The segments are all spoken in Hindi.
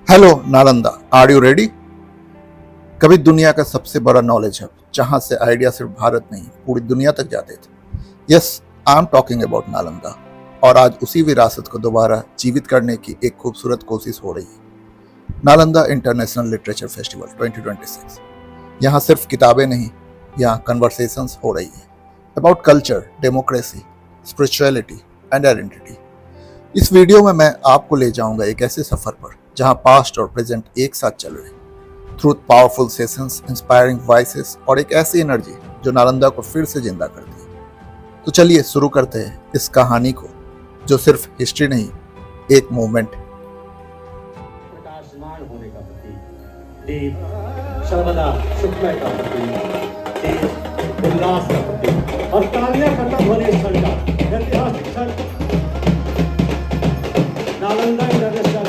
Hello Nalanda, are you ready? कभी दुनिया का सबसे बड़ा नॉलेज हब जहां से आइडिया सिर्फ भारत नहीं पूरी दुनिया तक जाते थे। Yes, I am talking about Nalanda. और आज उसी विरासत को दोबारा जीवित करने की एक खूबसूरत कोशिश हो रही है। Nalanda international literature festival 2026। यहाँ सिर्फ किताबें नहीं, यहाँ कन्वर्सेशंस हो रही है about culture, democracy, spirituality and identity. इस वीडियो में मैं आपको ले जाऊंगा एक ऐसे सफर पर जहां पास्ट और प्रेजेंट एक साथ चल रहे हैं, through powerful sessions, inspiring voices और एक ऐसी एनर्जी जो नालंदा को फिर से जिंदा करती है। तो चलिए शुरू करते हैं इस कहानी को, जो सिर्फ हिस्ट्री नहीं, एक मूवमेंट है। प्रकाशमान होने का प्रतीक, दीप सर्वदा शुक्ल का प्रतीक, दीप उल्लास का प्रतीक और तालियां खत्म होने स्थल का ऐतिहासिक क्षण नालंदा इंटरनेशनल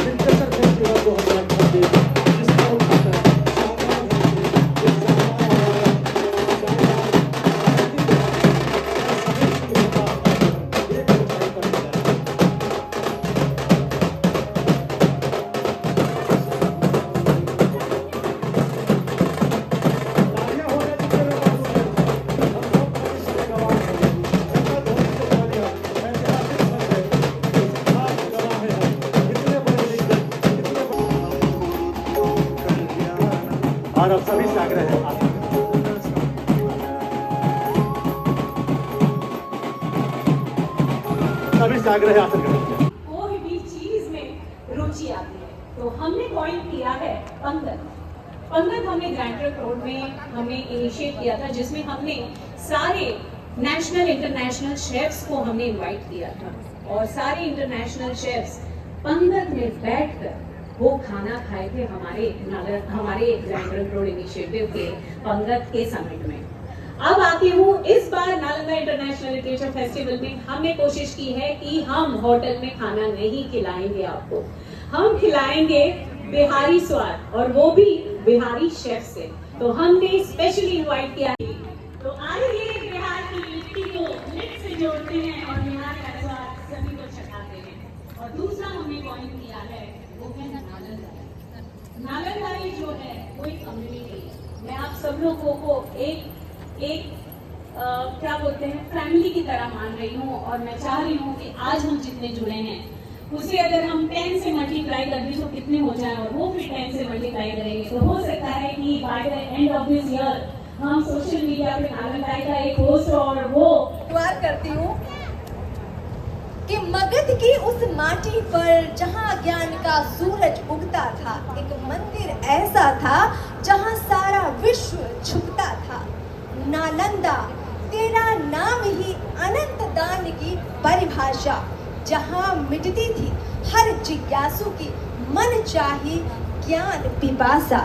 लिटरेचर फेस्टिवल 2026, जिसका उद्घाटन और अब सभी से आग्रह है आसन ग्रहण। कोई भी चीज में रुचि आती है तो हमने पॉइंट किया है पंगत। हमने ग्रैंड ट्रंक रोड में हमने इनिशिएट किया था, जिसमें हमने सारे नेशनल इंटरनेशनल शेफ्स को हमने इनवाइट किया था और सारे इंटरनेशनल शेफ्स पंगत में बैठकर वो खाना खाए थे हमारे ग्रैंड ट्रंक रोड इनिशिएटिव के पंगत के समिट में। अब आती हूँ इस बार नालंदा इंटरनेशनल लिटरेचर फेस्टिवल में हमने कोशिश की है कि हम होटल में खाना नहीं खिलाएंगे आपको, हम खिलाएंगे बिहारी स्वाद, और वो भी बिहारी शेफ से। तो हमने स्पेशली इनवाइट किया। तो आइए बिहार की लिट्टी को लिट से जोड़ते हैं और बिहार का स्वाद सभी को चखाते हैं। और दूसरा हमने पॉइंट किया है वो है नालंदा जो है वो एक कम्युनिटी है। मैं आप सब लोगों को एक क्या बोलते हैं, फैमिली की तरह मान रही हूँ, और मैं चाह रही हूँ कि आज हम जितने जुड़े हैं उसे अगर हम 10 से मल्टीप्लाई कर दें तो कितने हो जाए, और वो फिर 10 से मल्टीप्लाई करेंगे तो हो सकता है कि by the end of this year हम सोशल मीडिया पे नालंदा का एक पोस्ट और वो द्वार करती हूँ कि मगध की उस माटी पर जहाँ ज्ञान का सूरज उगता था, एक मंदिर ऐसा था जहाँ सारा विश्व झुकता था। नालंदा, तेरा नाम ही अनंत दान की परिभाषा, जहाँ मिटती थी हर जिज्ञासु की मन चाही ज्ञान पिपासा।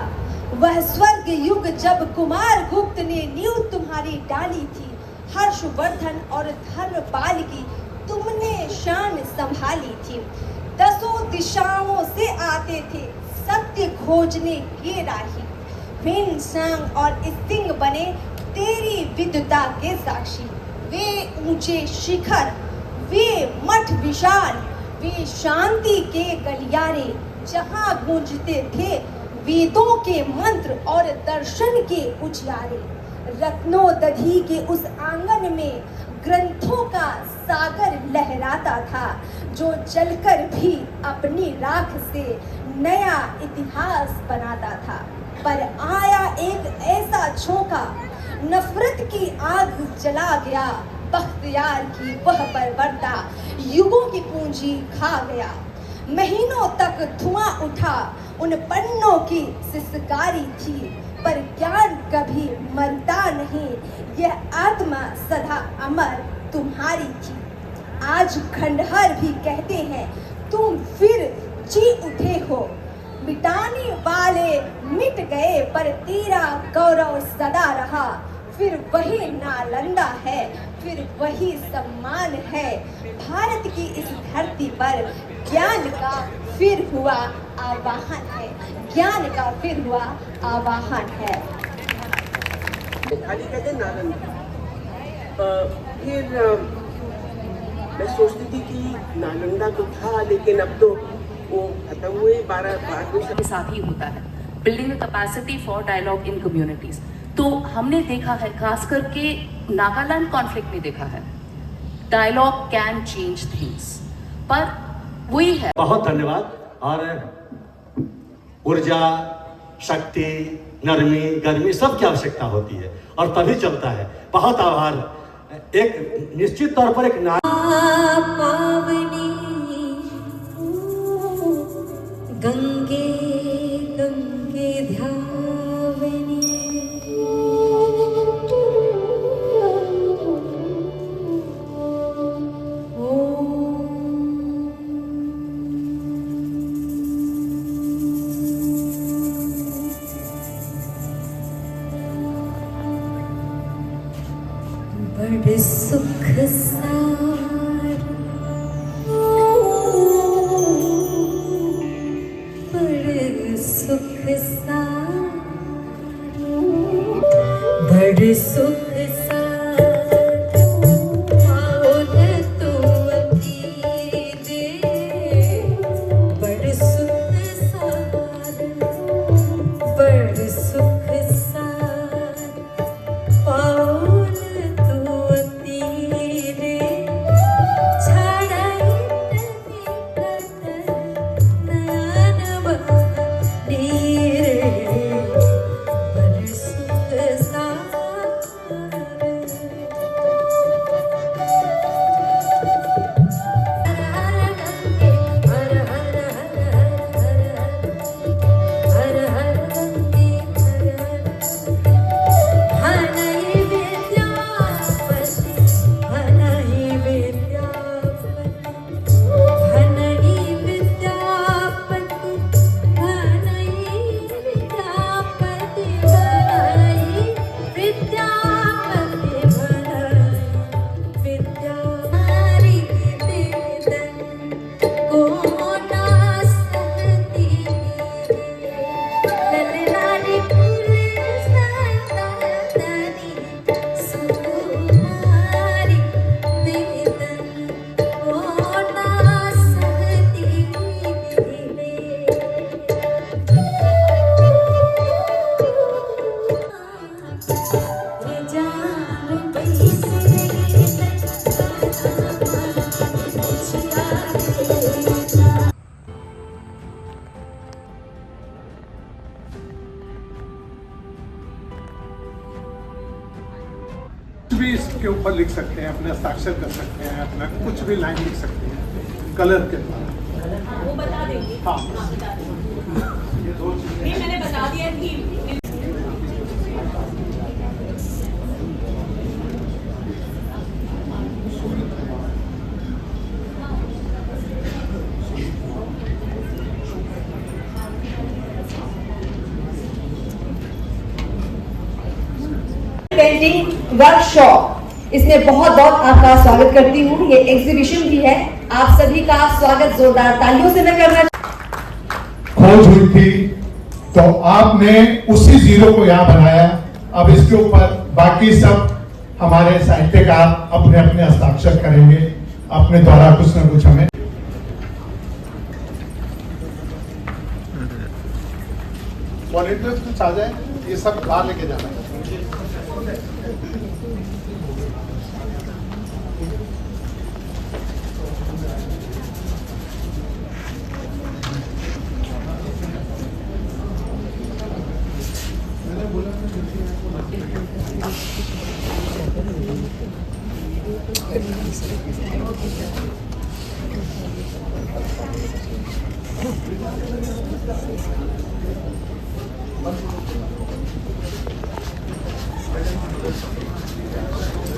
वह स्वर्ग युग जब कुमार गुप्त ने नींव तुम्हारी डाली थी, हर्षवर्धन और धर्मपाल की तुमने शान संभाली थी। 10 दिशाओं से आते थे सत्य खोजने के राही, विन सांग और सिंह बने तेरी विद्वता के साक्षी। वे ऊंचे शिखर, वे मठ विशाल, वे शांति के गलियारे, जहां गूंजते थे वेदों के मंत्र और दर्शन के उजियारे। रत्नोदधि के उस आंगन में ग्रंथों का सागर लहराता था, जो जलकर भी अपनी राख से नया इतिहास बनाता था। पर आया एक ऐसा झोंका, नफरत की आग जला गया, बख्तियार की वह बर्बरता युगों की पूंजी खा गया। महीनों तक धुआं उठा उन पन्नों की सिसकारी थी, पर ज्ञान कभी मरता नहीं, यह आत्मा सदा अमर तुम्हारी थी। आज खंडहर भी कहते हैं तुम फिर जी उठे हो, मिटाने वाले मिट गए पर तेरा गौरव सदा रहा। फिर वही नालंदा है, फिर वही सम्मान है। भारत की इस धरती पर ज्ञान का फिर हुआ आवाहन है, ज्ञान का फिर हुआ आवाहन है। खाली कहते नालंदा। फिर मैं सोचती थी कि नालंदा तो था, लेकिन अब तो वो खत्म हुई 12 के साथ ही होता है, building the capacity for dialogue in communities. तो हमने देखा है, खास करके नागालैंड कॉन्फ्लिक्ट में देखा है, डायलॉग कैन चेंज थिंग्स। पर वही है। बहुत धन्यवाद। और ऊर्जा, शक्ति, नरमी, गर्मी सबकी आवश्यकता होती है और तभी चलता है। बहुत आभार। एक निश्चित तौर पर एक पावनी गंगे गंगे ध्यावनी बड़ सुख सार बड़ सुख सार बड़ सुख भी इसके ऊपर लिख सकते हैं, अपने हस्ताक्षर कर सकते हैं, अपना कुछ भी लाइन लिख सकते हैं कलर के द्वारा। वो बता देंगे। हाँ, बता देंगे। ये मैंने बता दिया थी। पेंटिंग वर्कशॉप, इसमें बहुत बहुत आपका स्वागत करती हूँ। ये एग्जीबिशन भी है, आप सभी का स्वागत जोरदार तालियों से मैं करना। खोज हुई थी तो आपने उसी जीरो को यहाँ बनाया। अब इसके ऊपर बाकी सब हमारे साहित्यकार अपने अपने हस्ताक्षर करेंगे, अपने द्वारा कुछ न कुछ हमें। वॉलंटियर्स कुछ आ जाए, ये सब बाहर लेके जाना है।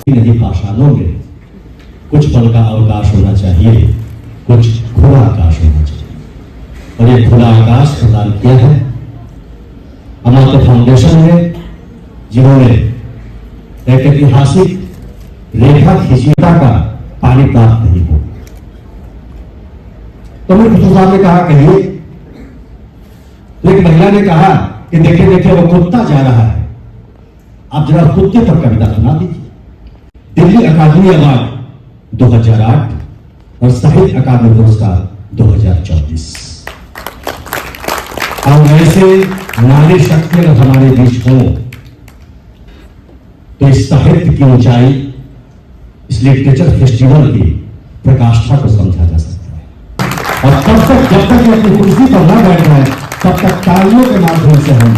नदी पाषाणों में कुछ पल का अवकाश होना चाहिए, कुछ खुला आकाश होना चाहिए। और ये खुला आकाश प्रदान किया है अमृत फाउंडेशन ने, जिन्होंने एक ऐतिहासिक रेखा खींचीता का पानी प्राप्त नहीं हो। तो मैं साहब ने कहा कहिए, एक महिला ने कहा कि देखे देखे वो कुत्ता जा रहा है, आप जरा कुत्ते पर कविता सुना दीजिए। दिल्ली अकादमी अवार्ड 2008 और साहित्य अकादमी पुरस्कार 2024। और ऐसे नारी शक्ति अगर हमारे बीच हो तो इस साहित्य की ऊंचाई, इस लिटरेचर फेस्टिवल की प्रकाष्ठा को समझा जा सकता है। और तब तक, जब तक ये अपनी कुर्सी पर न बैठ जाए, तब तक तालियों के माध्यम से हम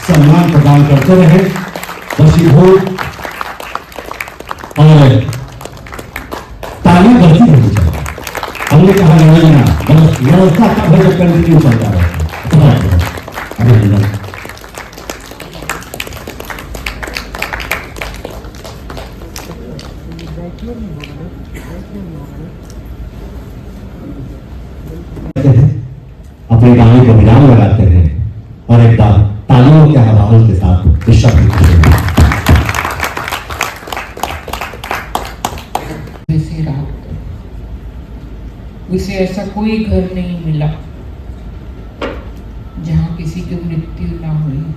सम्मान प्रदान करते रहे। वशीभूत और ताली बढ़ती रहनी चाहिए। हमने कहा नहीं, व्यवस्था का भजन कंटिन्यू चलता रहता है। अभिनंदन। अपनी गाने को विराम लगाते हैं और एक बार तालियों के हवाले के साथ इस शब्द वैसे रात, उसे ऐसा कोई घर नहीं मिला जहां किसी की मृत्यु ना हुई हो।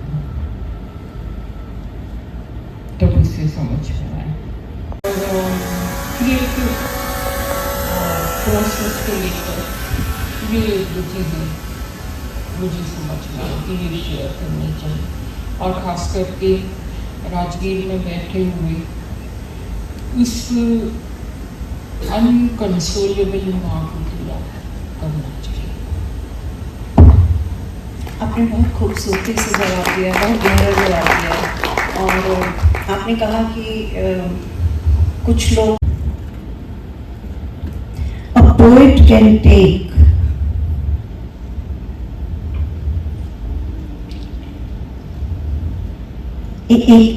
तब उसे समझ में आया। क्रिएटिव प्रोसेस को लेकर ये जो चीज़ें मुझे समझ में आई कि ये शेयर करनी चाहिए, और ख़ास करके राजगीर में बैठे हुए इस अनकंसोलेबल माँ को पूरा करना चाहिए। आपने बहुत खूबसूरती से जवाब दिया, बहुत गहरा जवाब दिया। और आपने कहा कि कुछ लोग A poet can take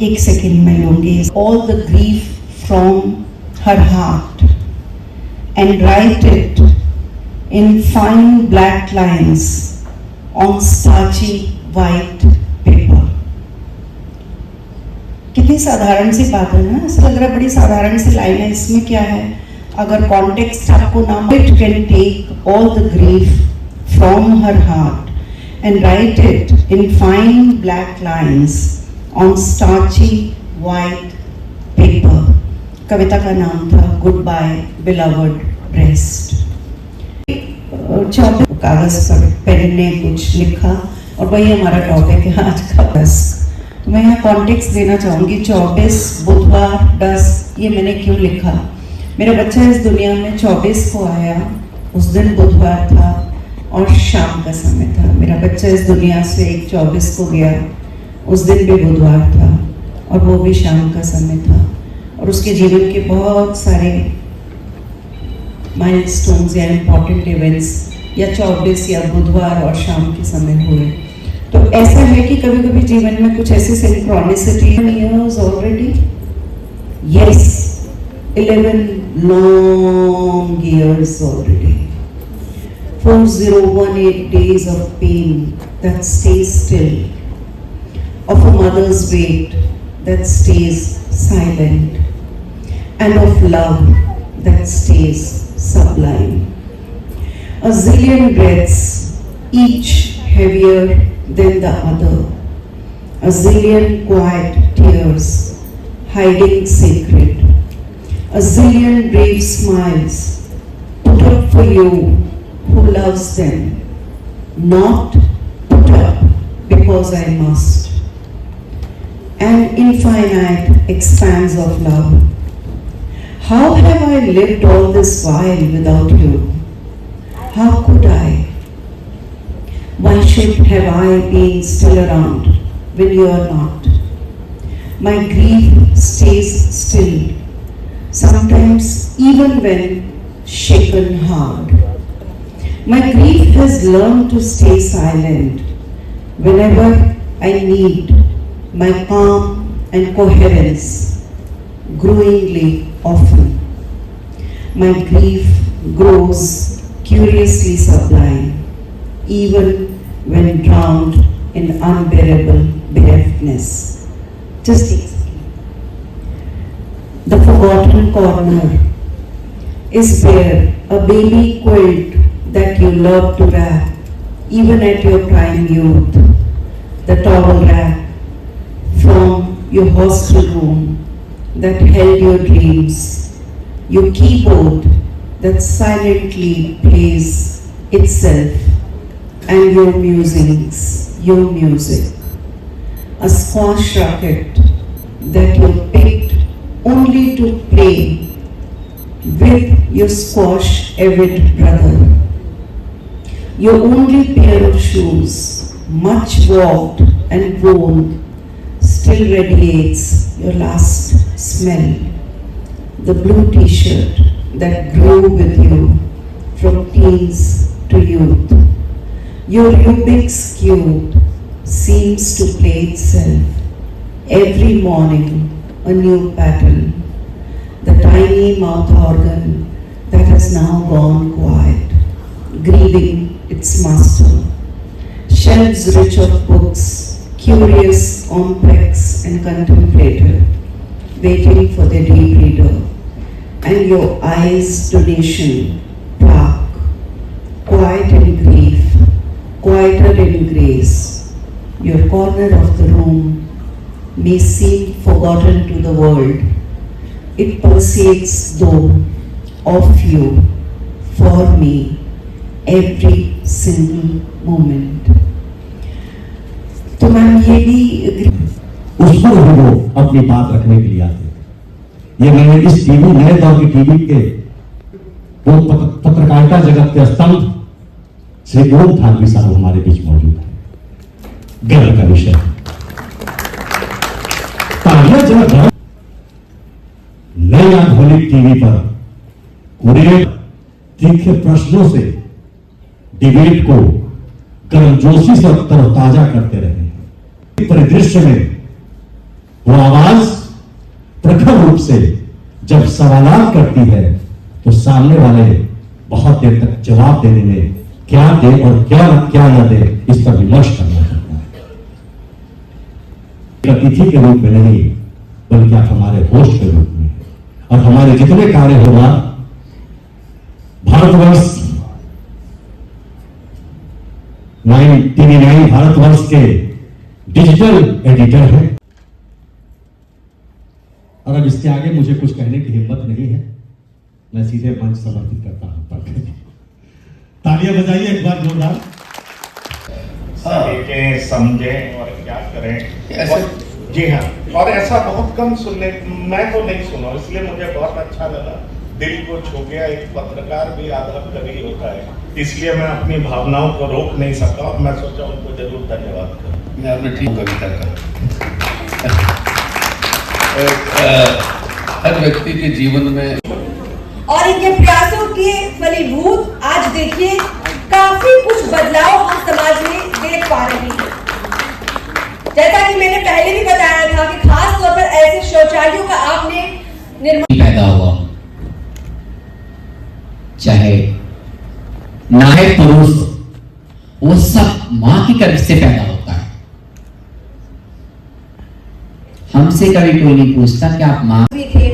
एक सेकेंड में लूंगी, all the grief from her heart and write it in fine black lines on starchy white paper. कितनी साधारण सी बात है ना, ऐसा लग रहा है बड़ी साधारण सी लाइन है, इसमें क्या है? अगर कॉन्टेक्स्ट आपको ना, it can take all the grief from her heart and write it in fine black lines on starchy white paper. कविता का नाम था गुड बाय बिलवड रेस्ट। कागज पर पेन ने कुछ लिखा और वही हमारा टॉपिक है आज का डस्क। तो मैं यहाँ कॉन्टेक्स्ट देना चाहूँगी। 24 बुधवार डस्क, ये मैंने क्यों लिखा? मेरा बच्चा इस दुनिया में 24 को आया, उस दिन बुधवार था और शाम का समय था। मेरा बच्चा इस दुनिया से 24 को गया, उस दिन भी बुधवार था और वो भी शाम का समय था। और उसके जीवन के बहुत सारे माइलस्टोन्स या इम्पोर्टेंट इवेंट्स या 24 या बुधवार और शाम के समय हुए। तो ऐसा है कि कभी कभी जीवन में कुछ ऐसी synchronicity years already, yes 11 long years already, 4018 days of pain that stays still, of a mother's weight that stays silent, and of love that stays sublime. A zillion breaths, each heavier than the other. A zillion quiet tears, hiding sacred. A zillion brave smiles, put up for you who loves them, not put up because I must. An infinite expanse of love. How have I lived all this while without you? How could I? Why should have I been still around when you are not? My grief stays still, sometimes even when shaken hard. My grief has learned to stay silent whenever I need my calm and coherence growingly often. My grief grows curiously sublime, even when drowned in unbearable bereftness. Just take a second. The forgotten corner is where a baby quilt that you love to wrap, even at your prime youth, the towel rack from your hostel room that held your dreams, your keyboard that silently plays itself, and your musings, your music. A squash racket that you picked only to play with your squash avid brother. Your only pair of shoes, much walked and worn, still radiates your last smell. The blue t-shirt that grew with you from teens to youth. Your Rubik's Cube seems to play itself every morning a new pattern. The tiny mouth organ that has now gone quiet, grieving its master. Shelves rich of books, curious, complex and contemplative, waiting for their deep reader. And your eyes donation, plaque, quiet in grief, quieter in grace. Your corner of the room may seem forgotten to the world. It pulsates though of you, for me, every single moment. तो मैम ये भी उस पर भी वो अपनी बात रखने के लिए आते। ये मैंने इस टीवी नए दौर की टीवी के वो पत्रकारिता जगत के स्तंभ श्री ओम ठाकरे साहब हमारे बीच मौजूद है। गर्व का विषय तालियां नई आधुनिक टीवी पर पूरे तीखे प्रश्नों से डिबेट को गर्मजोशी से तरोताजा करते रहे। परिदृश्य में वो आवाज प्रखर रूप से जब सवालात करती है तो सामने वाले बहुत देर तक जवाब देने में क्या दे और क्या न दे इस पर विमर्श करना चाहता है। अतिथि के रूप में नहीं बल्कि आप हमारे होस्ट के रूप में और हमारे जितने कार्य होगा भारतवर्ष टीवी 9 भारतवर्ष के डिजिटल एडिटर हैं और अब इसके आगे मुझे कुछ कहने की हिम्मत नहीं है। मैं सीधे मंच समर्पित करता हूं। तालियां बजाइए एक बार जोरदार। देखें, समझें और क्या करें ऐसे। जी हाँ, और ऐसा बहुत कम सुनने, मैं तो नहीं सुना, इसलिए मुझे बहुत अच्छा लगा, दिल को छू गया। एक पत्रकार भी आधा कवि होता है, इसलिए मैं अपनी भावनाओं को रोक नहीं सकता और मैं सोचा उनको जरूर धन्यवाद करूँ। मैं अपने ठीक कविता का हर व्यक्ति के जीवन में और इनके प्रयासों के फलीभूत आज देखिए काफी कुछ बदलाव हम समाज में देख पा रहे हैं। जैसा कि मैंने पहले भी बताया था कि खास तौर पर ऐसे शौचालयों का आपने निर्माण पैदा हुआ, चाहे नायक पुरुष वो सब मां की गर्भ से पैदा होता है। हमसे कभी कोई नहीं पूछता कि आप मां भी थे।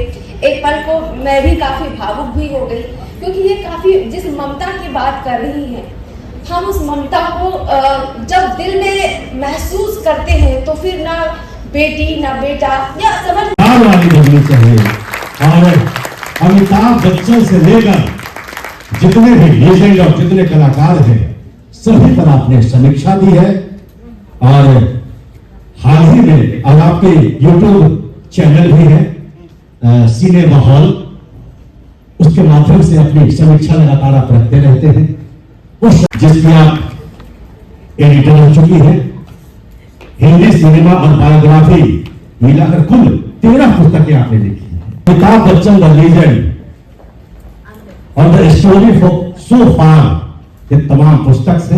एक पल को मैं भी काफी भावुक भी हो गई, क्योंकि ये काफी जिस ममता की बात कर रही हैं, हम उस ममता को जब दिल में महसूस करते हैं तो फिर ना बेटी ना बेटा या समझ वाली बननी चाहिए। और अमिताभ बच्चन से लेकर जितने भी लेजेंड और जितने कलाकार हैं सभी पर आपने समीक्षा दी है और हाल ही में अब आपके यूट्यूब चैनल भी है सिने माहौल, उसके माध्यम से अपनी समीक्षा लगातार आप रखते रहते हैं, उस जिसमें आप एडिटर हो चुकी है। हिंदी सिनेमा और बायोग्राफी मिलाकर कुल 13 पुस्तकें आपने लिखी है। अमिताभ बच्चन द लीजेंड और द स्टोरी फॉर सो फार, ये तमाम पुस्तक से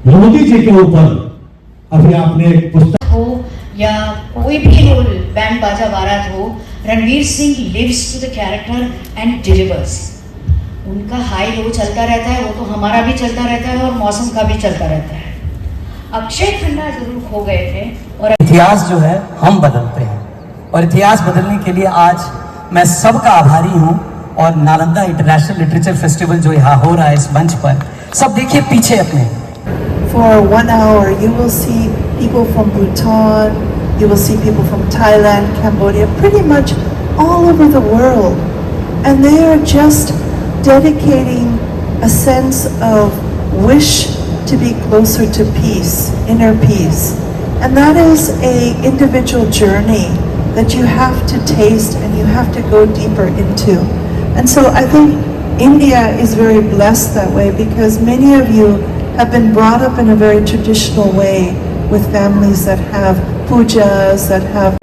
मोदी जी के ऊपर अभी आपने एक पुस्तक हो या कोई भी रोल बैंड बाजा बारात हो, Ranveer Singh lives to the character and delivers. उनका हाई लो चलता रहता है, वो तो हमारा भी चलता रहता है और मौसम का भी चलता रहता है। अक्षय खन्ना जरूर खो गए थे और इतिहास जो है हम बदलते हैं और इतिहास बदलने के लिए आज मैं सबका आभारी हूँ। और नालंदा इंटरनेशनल लिटरेचर फेस्टिवल जो यहाँ हो रहा है इस मंच पर, सब देखिए पीछे अपने। For 1 hour, you will see people from Bhutan, you will see people from Thailand, Cambodia, pretty much all over the world. And they are just dedicating a sense of wish to be closer to peace, inner peace. And that is a individual journey that you have to taste and you have to go deeper into. And so I think India is very blessed that way, because many of you have been brought up in a very traditional way with families that have pujas, that have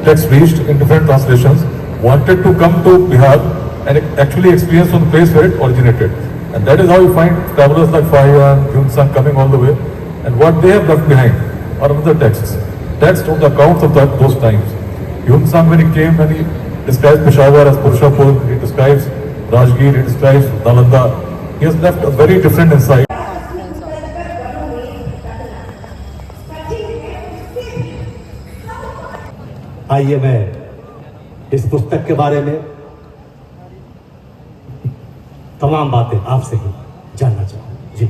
text reached in different translations, wanted to come to Bihar and actually experience on the place where it originated. And that is how you find travelers like Fahiyan, Hyun Sang coming all the way. And what they have left behind are other texts. Texts on the accounts of those times. Hyun Sang, when he came, when he describes Peshawar as Purshapur, he describes Rajgir, he describes Nalanda. He has left a very different insight. आइए मैं इस पुस्तक के बारे में तमाम बातें आपसे ही जानना चाहूँ। जी,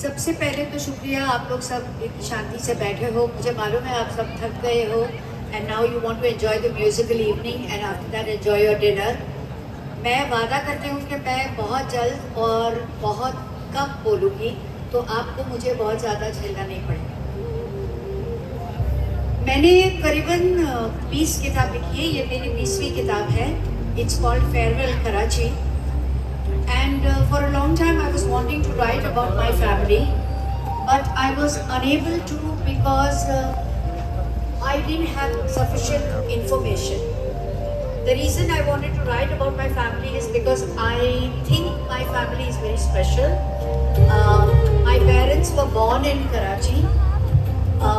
सबसे पहले तो शुक्रिया, आप लोग सब एक शांति से बैठे हो। मुझे मालूम है आप सब थक गए हो, and now you want to enjoy the musical evening and after that enjoy your dinner. मैं वादा करती हूँ कि मैं बहुत जल्द और बहुत कम बोलूँगी, तो आपको मुझे बहुत ज़्यादा झेलना नहीं पड़ेगा। मैंने करीबन 20 किताब लिखी है, ये मेरी 20वीं किताब है। It's called farewell Karachi. And for a long time I was wanting to write about my family, but I was unable to because I didn't have sufficient information. The reason I wanted to write about my family is because I think my family is very special. My parents were born in Karachi.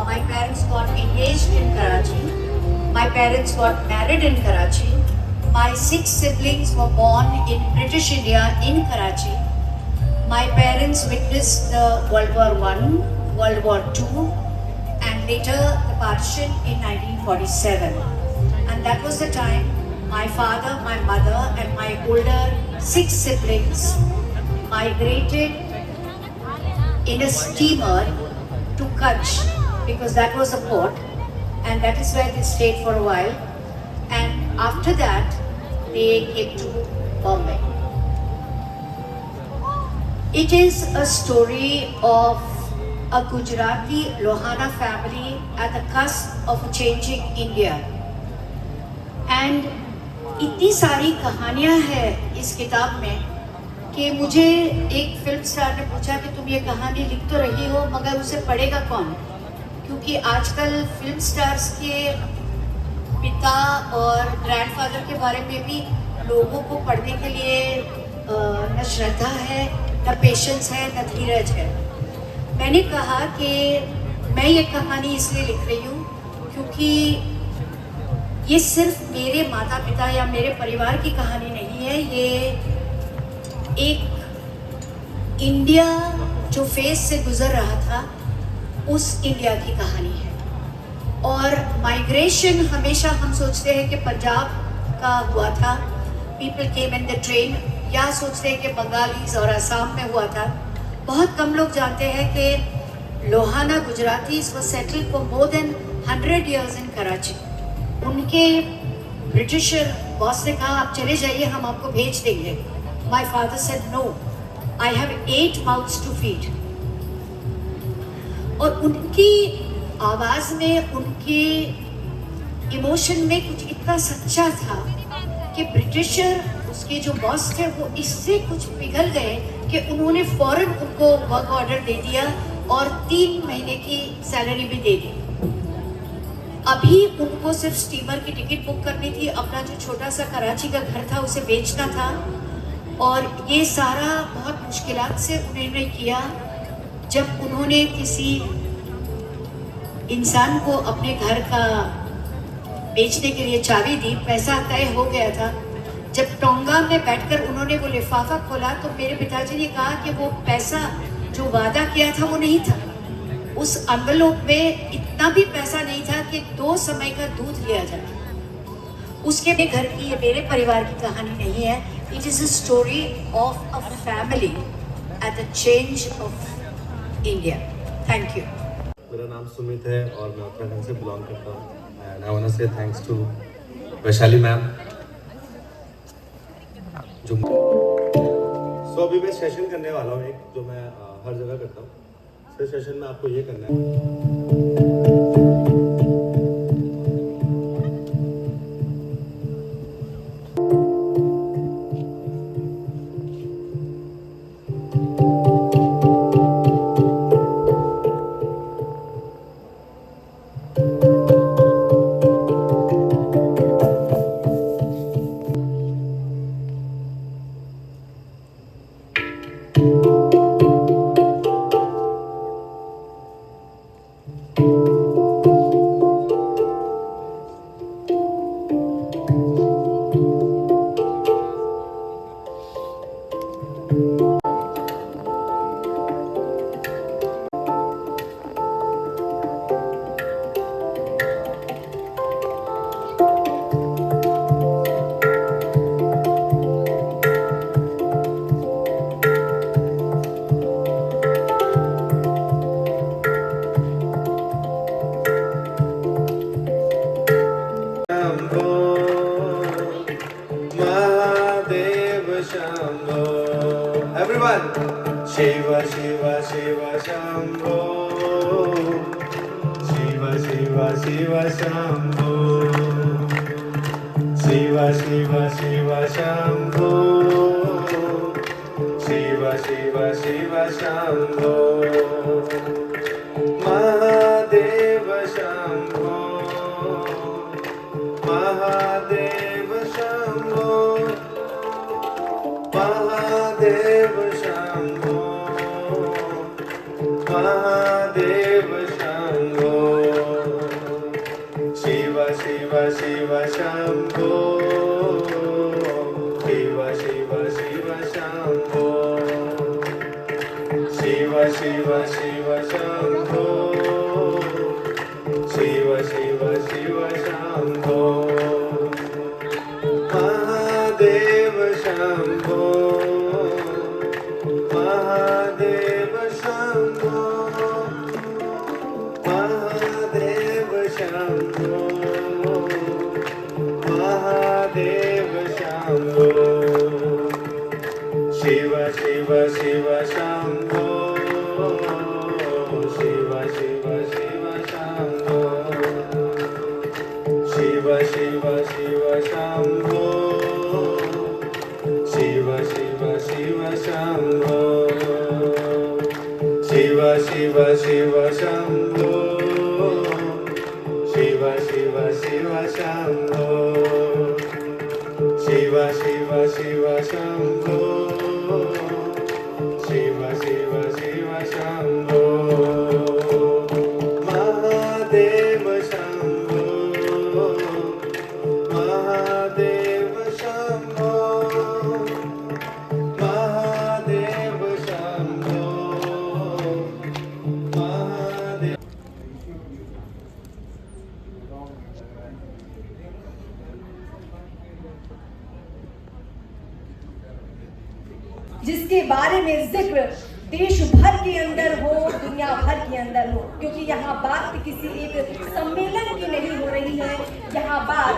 My parents got engaged in Karachi. My parents got married in Karachi. My 6 siblings were born in British India in Karachi. My parents witnessed the World War I, World War II, and later the partition in 1947. And that was the time my father, my mother, and my older 6 siblings migrated in a steamer to Kutch, because that was the port, and that is where they stayed for a while. And after that, they came to Bombay. It is a story of a Gujarati Lohana family at the cusp of a changing India. And इतनी सारी कहानियाँ हैं इस किताब में कि मुझे एक फिल्म स्टार ने पूछा कि तुम ये कहानी लिख तो रही हो, मगर उसे पढ़ेगा कौन? क्योंकि आजकल फिल्म स्टार्स के पिता और ग्रैंडफादर के बारे में भी लोगों को पढ़ने के लिए न श्रद्धा है, न पेशेंस है, न धीरज है। मैंने कहा कि मैं ये कहानी इसलिए लिख रही हूँ क्योंकि ये सिर्फ मेरे माता पिता या मेरे परिवार की कहानी नहीं है, ये एक इंडिया जो फेज से गुजर रहा था उस इंडिया की कहानी है। और माइग्रेशन हमेशा हम सोचते हैं कि पंजाब का हुआ था, people came in the train, या सोचते हैं कि बंगालीज और असम में हुआ था। बहुत कम लोग जानते हैं कि Lohana Gujaratis were settled for more than 100 years इन कराची। उनके ब्रिटिशर बॉस ने कहा आप चले जाइए, हम आपको भेज देंगे। My father said no, I have 8 mouths to feed. और उनकी आवाज़ में, उनके इमोशन में कुछ इतना सच्चा था कि ब्रिटिशर, उसके जो बॉस थे, वो इससे कुछ पिघल गए कि उन्होंने फौरन उनको वर्क ऑर्डर दे दिया और 3 महीने की सैलरी भी दे दी। अभी उनको सिर्फ स्टीमर की टिकट बुक करनी थी, अपना जो छोटा सा कराची का घर था उसे बेचना था, और ये सारा बहुत मुश्किलात से उन्होंने किया। जब उन्होंने किसी इंसान को अपने घर का बेचने के लिए चाबी दी, पैसा तय हो गया था। जब टोंगा में बैठकर उन्होंने वो लिफाफा खोला तो मेरे पिताजी ने कहा कि वो पैसा जो वादा किया था वो नहीं था। उस एनवेलप में इतना भी पैसा नहीं था कि 2 समय का दूध लिया जाए। उसके भी घर की, ये मेरे परिवार की कहानी नहीं है। It is a story of a family at the change of India. Thank you. मेरा नाम सुमित है और मैं उत्तराखंड से बिलोंग करता हूँ। एंड आई वांट टू से थैंक्स टू वैशाली मैम जो सो अभी मैं सेशन करने वाला हूँ एक, जो मैं हर जगह करता हूँ। इस सेशन में आपको ये करना है। Shiva Shiva Shiva Shambho, Shiva Shiva Shiva Shambho, Shiva Shiva Shiva Shambho, Shiva Shiva Shiva Shambho, Mahadeva Shambho, Mahadeva Shambho, Mahadeva Shambho, Mahadev Shambho, Shiva Shiva Shiva Shambho, Shiva Shiva Shiva Shambho, Shiva Shiva Shiva Shambho, Shiva Shiva Shiva Shambho, Mahadev Shambho, Mahadev Shambho, Mahadev Shambho, Mahadev Shambho, Shiva Shiva Shiva Shambho, Shiva Shiva Shiva Shambho, Shiva Shiva Shiva Shambho, Shiva Shiva Shiva Shambho, Shiva Shiva Shiva Shambho, Shiva Shiva Shiva Shambho, Shiva Shiva Shiva Shambho, Shiva Shiva Shiva Shambho, Mahadev Shambho, Mahadev Shambho, Mahadev Shambho, Mahadev. जिसके बारे में जिक्र देश भर के अंदर हो, दुनिया भर के अंदर हो, क्योंकि यहाँ बात किसी एक सम्मेलन की नहीं हो रही है, यहाँ बात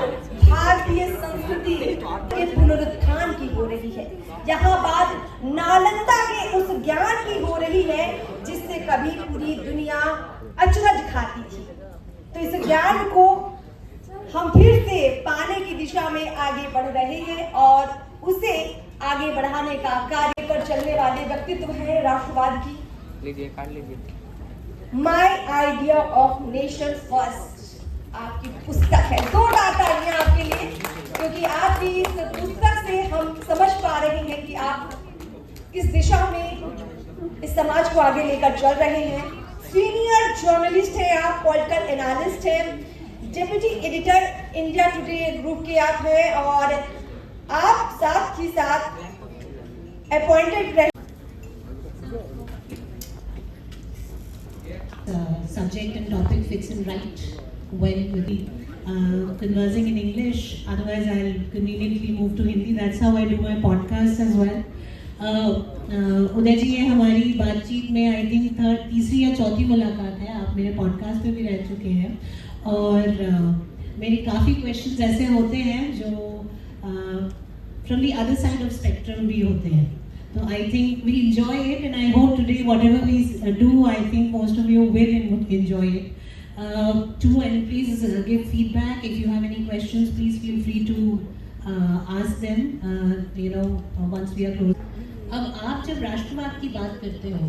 भारतीय संस्कृति के पुनरुत्थान की हो रही है, यहाँ बात नालंदा के उस ज्ञान की हो रही है जिससे कभी पूरी दुनिया अचरज खाती थी। तो इस ज्ञान को हम फिर से पाने की दिशा में आगे बढ़ रहे हैं और उसे आगे बढ़ाने का कार्य कर चलने वाले व्यक्तित्व है राष्ट्रवाद की my idea of nation first आपकी पुस्तक है। जोरदार तालियां आपके लिए, क्योंकि आपकी इस पुस्तक से हम समझ पा रहे हैं कि आप किस दिशा में इस समाज को आगे लेकर चल रहे हैं। सीनियर जर्नलिस्ट है आप, पॉलिटिकल एनालिस्ट है, deputy editor India today group के आप हैं और आप साथ ही साथ अपॉइंटेड रहे। Subject and topic fits in right well with the conversing in English. Otherwise, I'll conveniently move to Hindi. That's how I do my podcast as well. उदय जी, ये हमारी बातचीत में आई थिंक तीसरी या चौथी मुलाकात है। आप मेरे पॉडकास्ट पे भी रह चुके हैं और मेरी काफ़ी क्वेश्चंस ऐसे होते हैं जो from the other side of spectrum भी होते हैं. So I think we enjoy it, and I hope today whatever we do, I think most of you will enjoy it. And please give feedback. If you have any questions, please feel free to ask them. Once we are close. अब आप जब राष्ट्रवाद की बात करते हो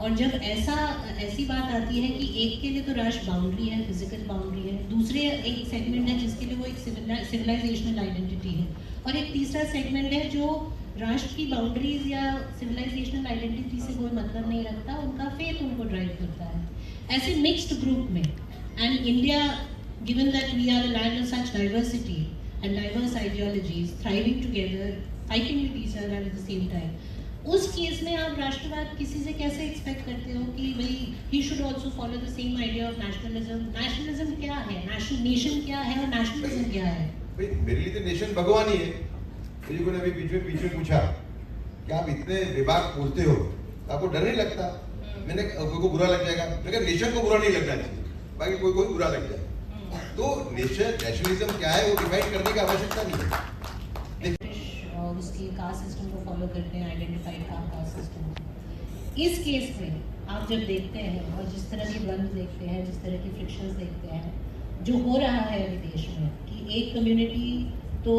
और जब ऐसी बात आती है कि एक के लिए तो राष्ट्र बाउंड्री है, फिजिकल बाउंड्री है, दूसरे एक सेगमेंट है जिसके लिए वो एक सिविलाइजेशनल आइडेंटिटी है, और एक तीसरा सेगमेंट है जो राष्ट्र की बाउंड्रीज या सिविलाइजेशनल आइडेंटिटी से कोई मतलब नहीं रखता, उनका फेथ उनको ड्राइव करता है. ऐसे मिक्स्ड ग्रुप में, and India, given that we are the land of such diversity and diverse ideologies thriving together, fighting with each other at the same time, उस केस में आप राष्ट्रवाद किसी से कैसे एक्सपेक्ट करते हो कि भाई he should also follow the same idea of nationalism? Nationalism क्या है, नेशन क्या है और नेशनलिज्म क्या है? भाई मेरे लिए तो नेशन भगवान ही है. मुझे कोई अभी बीच में पूछा कि आप इतने विभाग बोलते हो, आपको डर नहीं लगता? मैंने कोई को बुरा लग जाएगा, मैं कहा नेशन को बुरा नहीं लगना चाहिए, बाकी कोई बुरा लग जाए. तो नेशनलिज्म क्या है वो डिफाइन करने की आवश्यकता नहीं है. उसकी कास्ट सिस्टम को फॉलो करते हैं, आइडेंटिफाइड कास्ट सिस्टम. इस केस में आप जब देखते हैं और जिस तरह की द्वंद्व देखते हैं, जिस तरह की फ्रिक्शंस देखते हैं जो हो रहा है अभी देश में, कि एक कम्युनिटी तो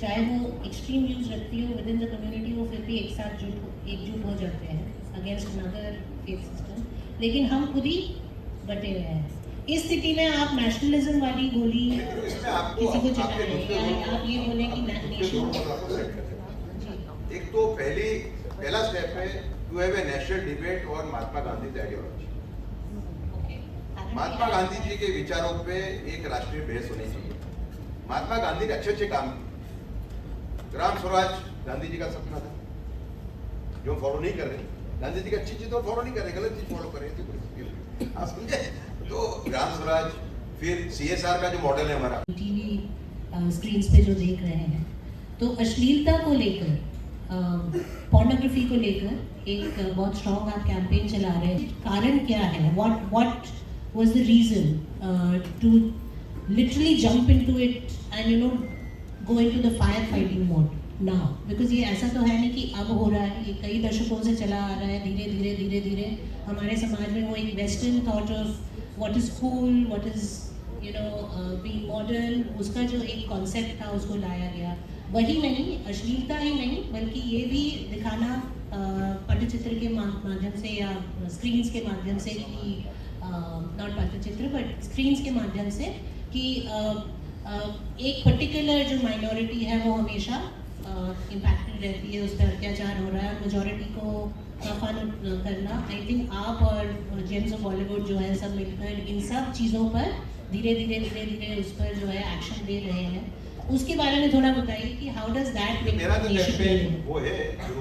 चाहे वो एक्सट्रीम व्यूज रखती हो विद इन द कम्युनिटी, वो फिर भी एक साथ एकजुट हो जाते हैं अगेंस्ट अनदर फेथ सिस्टम, लेकिन हम खुद ही बटे हुए हैं. इस स्थिति में आप नेशनलिज्म वाली गोली किसी को चलाएं या आप ये बोलें कि नेशन. एक तो पहला स्टेप है to have a national debate और महात्मा गांधी की आइडियोलॉजी. महात्मा गांधी जी के विचारों पे एक राष्ट्रीय बहस होनी चाहिए. महात्मा गांधी ने अच्छे काम किए. ग्राम स्वराज गांधी जी का सपना था जो हम फॉलो नहीं कर रहे. गांधी जी की अच्छी चीज तो फॉलो नहीं कर रहे, गलत चीज फॉलो कर रहे. आप समझे? तो ग्राम स्वराज, फिर CSR का जो मॉडल है हमारा, टीवी स्क्रीन्स पे जो देख रहे हैं, तो अश्लीलता को लेकर, पोर्नोग्राफी को लेकर एक बहुत स्ट्रॉन्ग आप कैंपेन चला रहे हैं. कारण क्या है? What was the reason to literally jump into it and go into the firefighting mode now? Because ये ऐसा तो है नहीं कि अब हो रहा है, ये कई दशकों से चला आ रहा है. धीरे धीरे हमारे समाज में वो एक western thought of what is cool, what is being modern, उसका जो एक कॉन्सेप्ट था उसको लाया गया. वही नहीं, अश्लीलता ही नहीं, बल्कि ये भी दिखाना पटचित्र के माध्यम से या स्क्रीन्स के माध्यम से, कि नॉट पटचित्र बट स्क्रीन्स के माध्यम से, कि एक पर्टिकुलर जो माइनॉरिटी है वो हमेशा इम्पैक्टेड रहती है, उस पर अत्याचार हो रहा है, मेजॉरिटी को फन करना. आई थिंक आप और जेम्स ऑफ बॉलीवुड जो है सब मिलकर इन सब चीज़ों पर धीरे उस पर जो है एक्शन ले रहे हैं. उसके बारे में थोड़ा बताइए कि हाउ डज दैट मेक मेरा तो कैंपेन वो है जो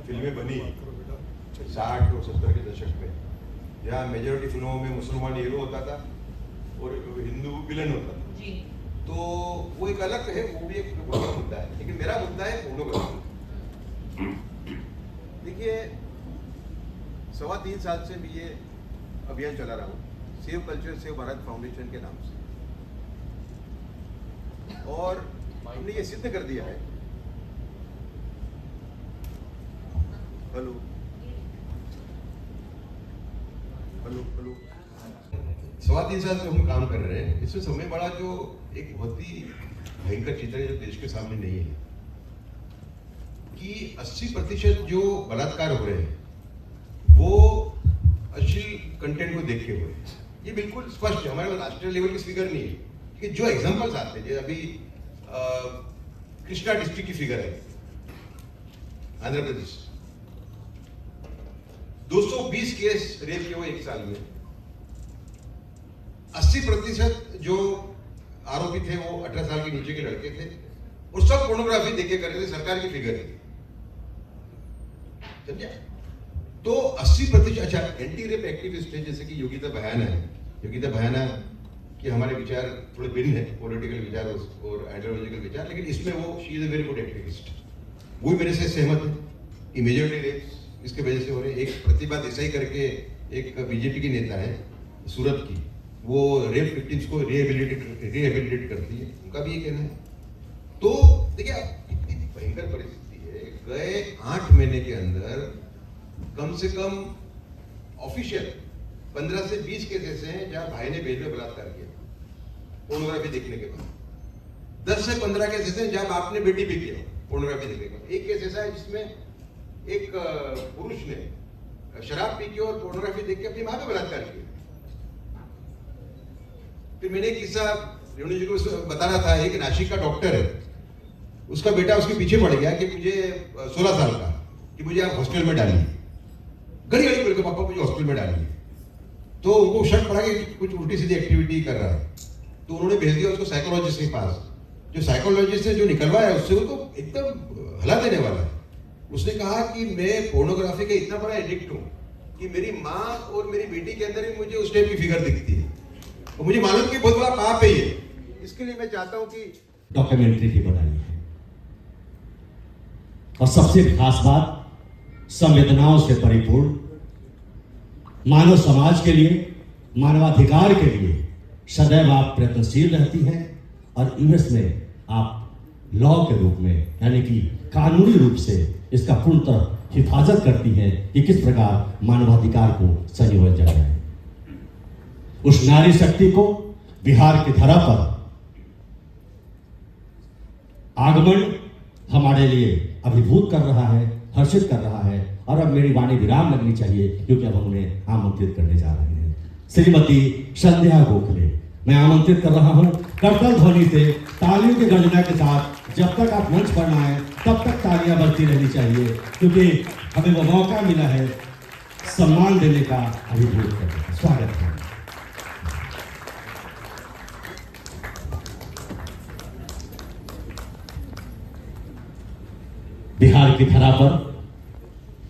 फिल्में बनी 60 और 70 के दशक में, जहाँ मेजॉरिटी फिल्मों में मुसलमान हीरो होता था और हिंदू विलन होता था. जी. तो वो एक अलग है, वो भी एक मुद्दा है, लेकिन मेरा मुद्दा है पोर्नोग्राफी. देखिए 3.25 साल से भी ये अभियान चला रहा हूँ, save culture save Bharat foundation के नाम से, और हमने ये सिद्ध कर दिया है. हेलो 3.25 साल से हम काम कर रहे हैं. इसमें समय बड़ा जो एक बहुत ही भयंकर चित्र है जो देश के सामने नहीं है, कि 80% जो बलात्कार हो रहे हैं वो अश्लील कंटेंट को देख के हुए. ये बिल्कुल स्पष्ट है, हमारे राष्ट्रीय लेवल की फिगर नहीं है, कि जो एग्जांपल्स आते हैं, अभी कृष्णा डिस्ट्रिक्ट की फिगर है आंध्र प्रदेश, 220 केस रेप के हुए एक साल में. 80% जो आरोपी थे वो 18 साल के नीचे के लड़के थे, और सब पोर्नोग्राफी देखे कर रहे थे. सरकार की फिगर है, समझा? तो 80%. अच्छा, एंटी रेप एक्टिविस्ट है जैसे कि योगिता बहाना कि हमारे विचार थोड़े भिन्न है, पॉलिटिकल विचार और आइडियोलॉजिकल विचार, लेकिन इसमें वो she is a very good activist. वो भी मेरे से सहमत है कि मेजॉरिटी रेप्स इसके वजह से हो रहे हैं. एक प्रतिभा देसाई करके एक बीजेपी की नेता है सूरत की, वो रेप विक्टिम्स को रिहेबिलिटेट करती है. उनका भी ये कहना है तो देखिए इतनी भयंकर परिस्थिति है, गए 8 महीने के अंदर कम से कम ऑफिशियल 15 से 20 केस ऐसे हैं जहां भाई ने बहन पे बलात्कार किया पोर्नोग्राफी देखने के बाद। 10 से 15 केस ऐसे हैं जहां बाप ने बेटी भी किया पोर्नोग्राफी देखने के बाद। एक केस ऐसा है जिसमें एक पुरुष ने शराब पी के और पोर्नोग्राफी देख के अपनी मां पे बलात्कार किया। फिर मैंने एक किस्सा रेणु जी को बता रहा था, एक नासिक का डॉक्टर है, उसका बेटा उसके पीछे पड़ गया कि मुझे 16 साल का कि मुझे आप हॉस्टल में डालिए, घड़ी घड़ी बोल के पापा मुझे हॉस्टल में डालिए। तो उनको शक पड़ा कि कुछ उल्टी सीधी एक्टिविटी कर रहा है, तो उन्होंने भेज दिया उसको साइकोलॉजिस्ट के पास। जो साइकोलॉजिस्ट ने जो निकलवाया उससे वो तो एकदम हला देने वाला है। उसने कहा कि मैं पोर्नोग्राफी का इतना बड़ा एडिक्ट हूं कि मेरी माँ और मेरी बेटी के अंदर ही मुझे उस टाइप की फिगर दिखती है, और मुझे मालूम कि बहुत बड़ा पाप है ये। इसके लिए मैं चाहता हूं कि डॉक्यूमेंट्री भी बनाई है, और सबसे खास बात संवेदनाओं से परिपूर्ण, मानव समाज के लिए, मानवाधिकार के लिए सदैव आप प्रयत्नशील रहती हैं, और यूएस में आप लॉ के रूप में यानी कि कानूनी रूप से इसका पूर्णतः हिफाजत करती हैं कि किस प्रकार मानवाधिकार को संजोया जा रहा है। उस नारी शक्ति को बिहार की धरा पर आगमन हमारे लिए अभिभूत कर रहा है, हर्षित कर रहा है, और अब मेरी वाणी विराम लगनी चाहिए क्योंकि अब हम उन्हें आमंत्रित करने जा रहे हैं। श्रीमती संध्या गोखले मैं आमंत्रित कर रहा हूं करतल ध्वनि से, तालियों की गर्जना के साथ। जब तक आप मंच पर ना आए तब तक तालियां बजती रहनी चाहिए, क्योंकि हमें वो मौका मिला है सम्मान देने का, अभिभूत करने का। स्वागत है। बिहार की धरा पर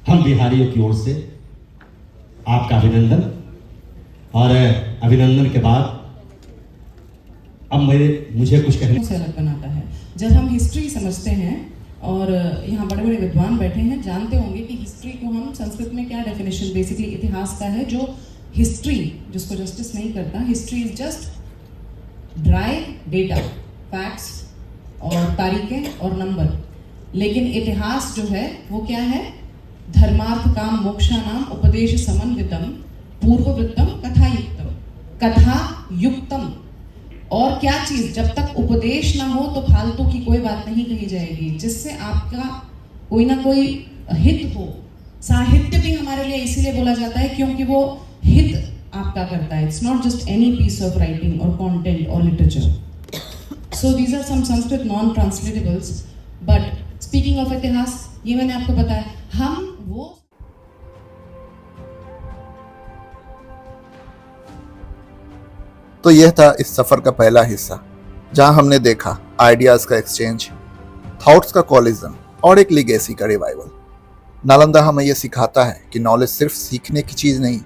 हम बिहारियों की ओर से आपका अभिनंदन, और अभिनंदन के बाद अब मुझे कुछ कहने से अलग बनाता है। जब हम हिस्ट्री समझते हैं, और यहाँ बड़े बड़े विद्वान बैठे हैं, जानते होंगे कि हिस्ट्री को हम संस्कृत में क्या डेफिनेशन बेसिकली इतिहास का है, जो हिस्ट्री जिसको जस्टिस नहीं करता। History is just dry data, facts और तारीखें और नंबर। लेकिन इतिहास जो है वो क्या है? धर्मार्थ काम मोक्षानाम उपदेश समन्वितम पूर्ववृत्तम कथायुक्तम, कथा युक्तम। और क्या चीज, जब तक उपदेश ना हो तो फालतू की कोई बात नहीं कही जाएगी, जिससे आपका कोई ना कोई हित हो। साहित्य भी हमारे लिए इसीलिए बोला जाता है क्योंकि वो हित आपका करता है। It's not just any piece of writing और कंटेंट और literature. So these are some Sanskrit non translatables. But speaking of itihas, ये मैंने आपको बताया, हम वो तो यह था इस सफर का पहला हिस्सा, जहां हमने देखा आइडियाज का एक्सचेंज, थॉट्स का कॉलिजन और एक लीगेसी का रिवाइवल। नालंदा हमें यह सिखाता है कि नॉलेज सिर्फ सीखने की चीज नहीं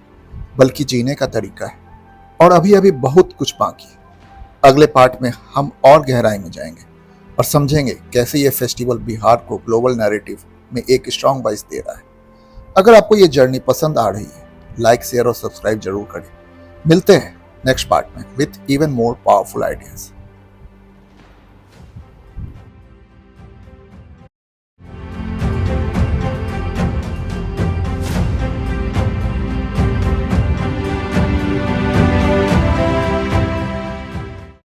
बल्कि जीने का तरीका है, और अभी अभी बहुत कुछ बाकी। अगले पार्ट में हम और गहराई में जाएंगे और समझेंगे कैसे ये फेस्टिवल बिहार को ग्लोबल नैरेटिव में एक स्ट्रॉन्ग वॉइस दे रहा है। अगर आपको ये जर्नी पसंद आ रही है, लाइक, शेयर और सब्सक्राइब जरूर करें। मिलते हैं नेक्स्ट पार्ट में with even more powerful ideas.